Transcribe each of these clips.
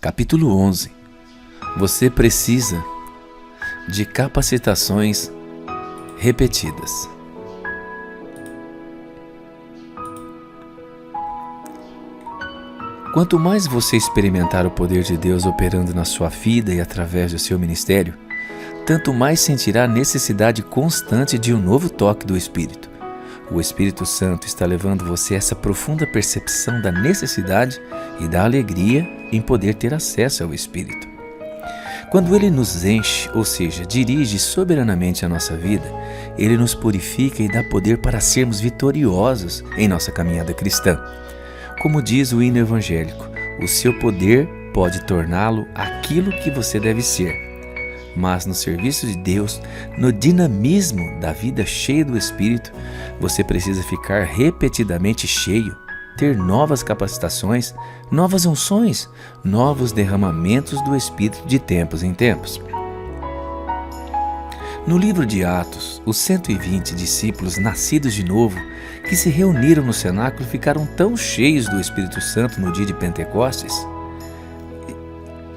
Capítulo 11. Você precisa de capacitações repetidas. Quanto mais você experimentar o poder de Deus operando na sua vida e através do seu ministério, tanto mais sentirá a necessidade constante de um novo toque do Espírito. O Espírito Santo está levando você a essa profunda percepção da necessidade e da alegria em poder ter acesso ao Espírito. Quando Ele nos enche, ou seja, dirige soberanamente a nossa vida, Ele nos purifica e dá poder para sermos vitoriosos em nossa caminhada cristã. Como diz o hino evangélico, o seu poder pode torná-lo aquilo que você deve ser. Mas no serviço de Deus, no dinamismo da vida cheia do Espírito, você precisa ficar repetidamente cheio, ter novas capacitações, novas unções, novos derramamentos do Espírito de tempos em tempos. No livro de Atos, os 120 discípulos nascidos de novo, que se reuniram no cenáculo, ficaram tão cheios do Espírito Santo no dia de Pentecostes,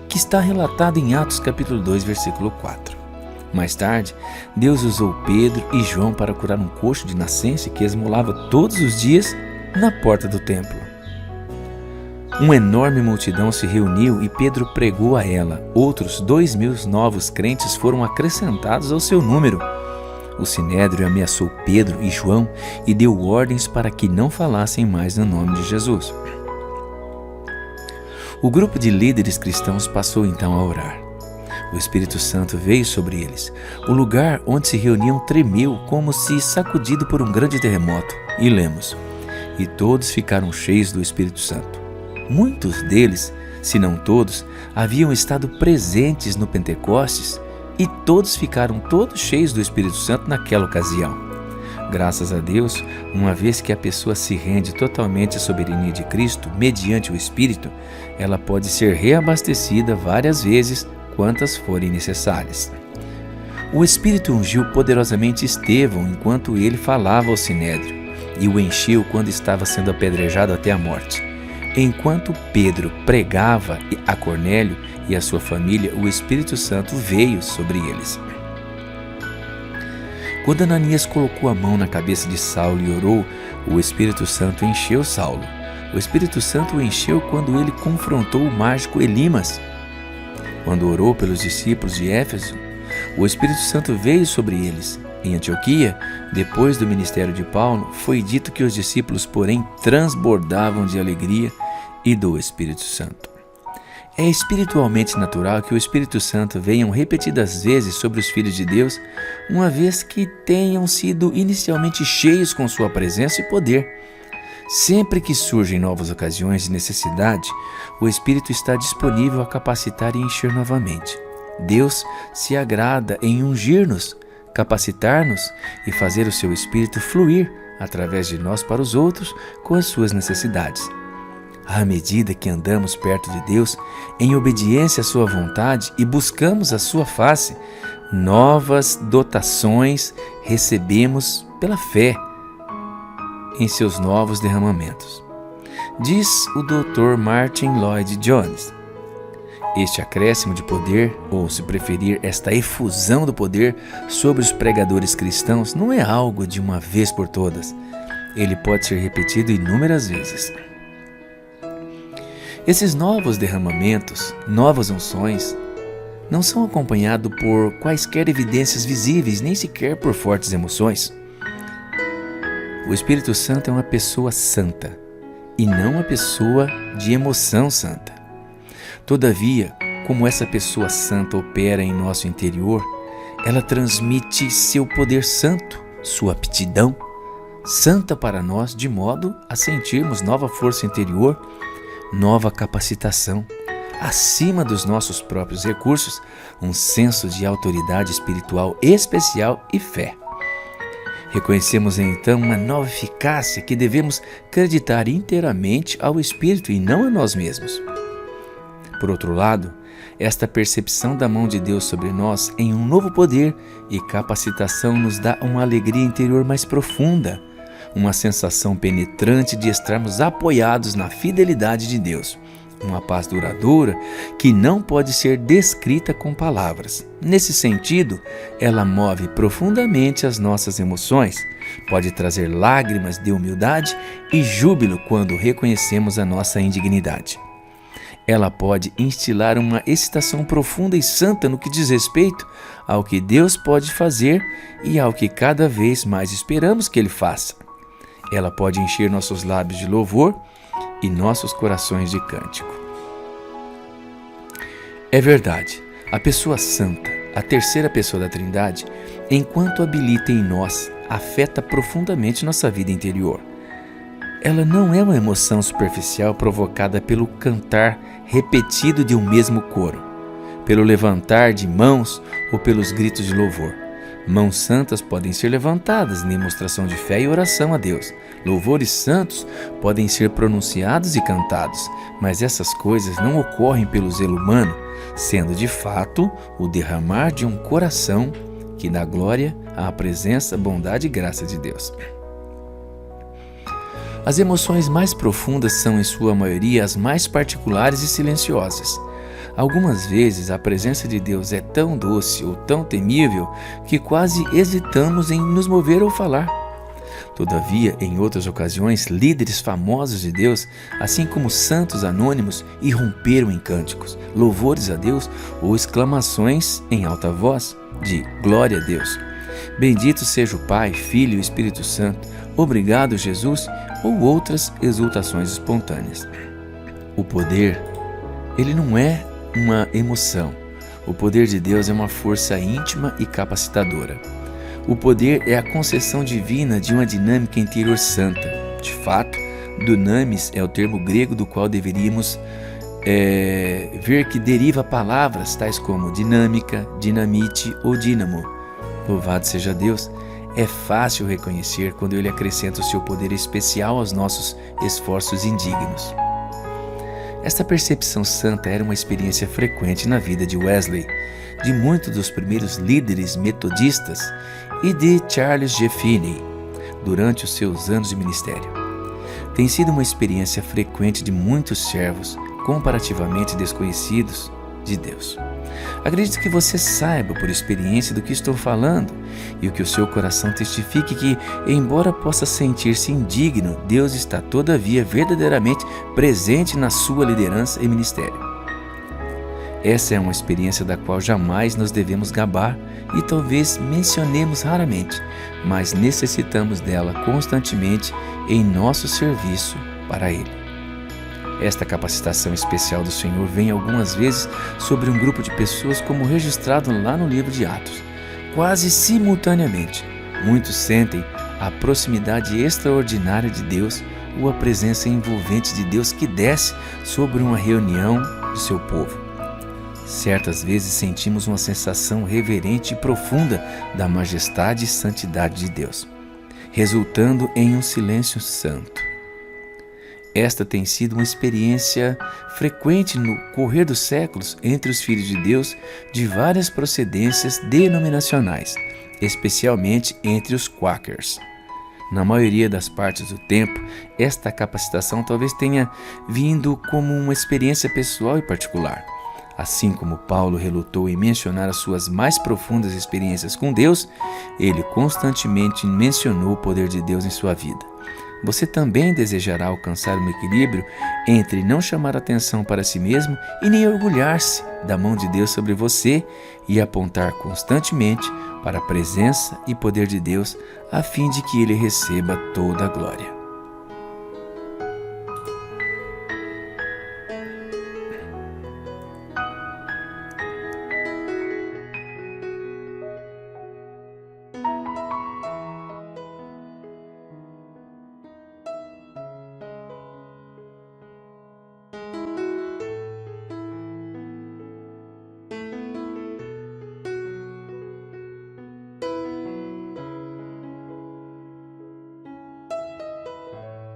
que está relatado em Atos capítulo 2, versículo 4. Mais tarde, Deus usou Pedro e João para curar um coxo de nascença que esmolava todos os dias na porta do templo. Uma enorme multidão se reuniu e Pedro pregou a ela. Outros 2.000 novos crentes foram acrescentados ao seu número. O sinédrio ameaçou Pedro e João e deu ordens para que não falassem mais no nome de Jesus. O grupo de líderes cristãos passou então a orar. O Espírito Santo veio sobre eles. O lugar onde se reuniam tremeu como se sacudido por um grande terremoto. E lemos: e todos ficaram cheios do Espírito Santo. Muitos deles, se não todos, haviam estado presentes no Pentecostes e todos ficaram cheios do Espírito Santo naquela ocasião. Graças a Deus, uma vez que a pessoa se rende totalmente à soberania de Cristo, mediante o Espírito, ela pode ser reabastecida várias vezes, quantas forem necessárias. O Espírito ungiu poderosamente Estevão enquanto ele falava ao sinédrio, e o encheu quando estava sendo apedrejado até a morte. Enquanto Pedro pregava a Cornélio e a sua família, o Espírito Santo veio sobre eles. Quando Ananias colocou a mão na cabeça de Saulo e orou, o Espírito Santo encheu Saulo. O Espírito Santo o encheu quando ele confrontou o mágico Elimas. Quando orou pelos discípulos de Éfeso, o Espírito Santo veio sobre eles. Em Antioquia, depois do ministério de Paulo, foi dito que os discípulos, porém, transbordavam de alegria e do Espírito Santo. É espiritualmente natural que o Espírito Santo venha repetidas vezes sobre os filhos de Deus, uma vez que tenham sido inicialmente cheios com sua presença e poder. Sempre que surgem novas ocasiões de necessidade, o Espírito está disponível a capacitar e encher novamente. Deus se agrada em ungir-nos, capacitar-nos e fazer o seu Espírito fluir através de nós para os outros com as suas necessidades. À medida que andamos perto de Deus, em obediência à sua vontade e buscamos a sua face, novas dotações recebemos pela fé em seus novos derramamentos. Diz o Dr. Martin Lloyd-Jones: este acréscimo de poder, ou se preferir, esta efusão do poder sobre os pregadores cristãos não é algo de uma vez por todas. Ele pode ser repetido inúmeras vezes. Esses novos derramamentos, novas unções, não são acompanhados por quaisquer evidências visíveis, nem sequer por fortes emoções. O Espírito Santo é uma pessoa santa, e não uma pessoa de emoção santa. Todavia, como essa pessoa santa opera em nosso interior, ela transmite seu poder santo, sua aptidão santa para nós, de modo a sentirmos nova força interior, nova capacitação, acima dos nossos próprios recursos, um senso de autoridade espiritual especial e fé. Reconhecemos então uma nova eficácia que devemos acreditar inteiramente ao Espírito e não a nós mesmos. Por outro lado, esta percepção da mão de Deus sobre nós em um novo poder e capacitação nos dá uma alegria interior mais profunda, uma sensação penetrante de estarmos apoiados na fidelidade de Deus. uma paz duradoura que não pode ser descrita com palavras. Nesse sentido, ela move profundamente as nossas emoções, pode trazer lágrimas de humildade e júbilo quando reconhecemos a nossa indignidade. Ela pode instilar uma excitação profunda e santa no que diz respeito ao que Deus pode fazer e ao que cada vez mais esperamos que Ele faça. Ela pode encher nossos lábios de louvor e nossos corações de cântico. É verdade, a pessoa santa, a terceira pessoa da Trindade, enquanto habilita em nós, afeta profundamente nossa vida interior. Ela não é uma emoção superficial provocada pelo cantar repetido de um mesmo coro, pelo levantar de mãos ou pelos gritos de louvor. Mãos santas podem ser levantadas em demonstração de fé e oração a Deus. Louvores santos podem ser pronunciados e cantados, mas essas coisas não ocorrem pelo zelo humano, sendo de fato o derramar de um coração que dá glória à presença, bondade e graça de Deus. As emoções mais profundas são, em sua maioria, as mais particulares e silenciosas. Algumas vezes a presença de Deus é tão doce ou tão temível que quase hesitamos em nos mover ou falar. Todavia, em outras ocasiões, líderes famosos de Deus, assim como santos anônimos, irromperam em cânticos, louvores a Deus ou exclamações em alta voz de glória a Deus. Bendito seja o Pai, Filho e Espírito Santo, obrigado Jesus, ou outras exultações espontâneas. O poder, ele não é uma emoção. O poder de Deus é uma força íntima e capacitadora. O poder é a concessão divina de uma dinâmica interior santa. De fato, dunamis é o termo grego do qual deveríamos ver que deriva palavras tais como dinâmica, dinamite ou dínamo. Louvado seja Deus! É fácil reconhecer quando Ele acrescenta o seu poder especial aos nossos esforços indignos. Esta percepção santa era uma experiência frequente na vida de Wesley, de muitos dos primeiros líderes metodistas e de Charles G. Finney durante os seus anos de ministério. Tem sido uma experiência frequente de muitos servos comparativamente desconhecidos de Deus. Acredito que você saiba por experiência do que estou falando e o que o seu coração testifique que, embora possa sentir-se indigno, Deus está todavia verdadeiramente presente na sua liderança e ministério. Essa é uma experiência da qual jamais nos devemos gabar e talvez mencionemos raramente, mas necessitamos dela constantemente em nosso serviço para Ele. Esta capacitação especial do Senhor vem algumas vezes sobre um grupo de pessoas, como registrado lá no livro de Atos. Quase simultaneamente, muitos sentem a proximidade extraordinária de Deus ou a presença envolvente de Deus que desce sobre uma reunião de seu povo. Certas vezes sentimos uma sensação reverente e profunda da majestade e santidade de Deus, resultando em um silêncio santo. Esta tem sido uma experiência frequente no correr dos séculos entre os filhos de Deus de várias procedências denominacionais, especialmente entre os Quakers. Na maioria das partes do tempo, esta capacitação talvez tenha vindo como uma experiência pessoal e particular. Assim como Paulo relutou em mencionar as suas mais profundas experiências com Deus, ele constantemente mencionou o poder de Deus em sua vida. Você também desejará alcançar um equilíbrio entre não chamar atenção para si mesmo e nem orgulhar-se da mão de Deus sobre você e apontar constantemente para a presença e poder de Deus a fim de que Ele receba toda a glória.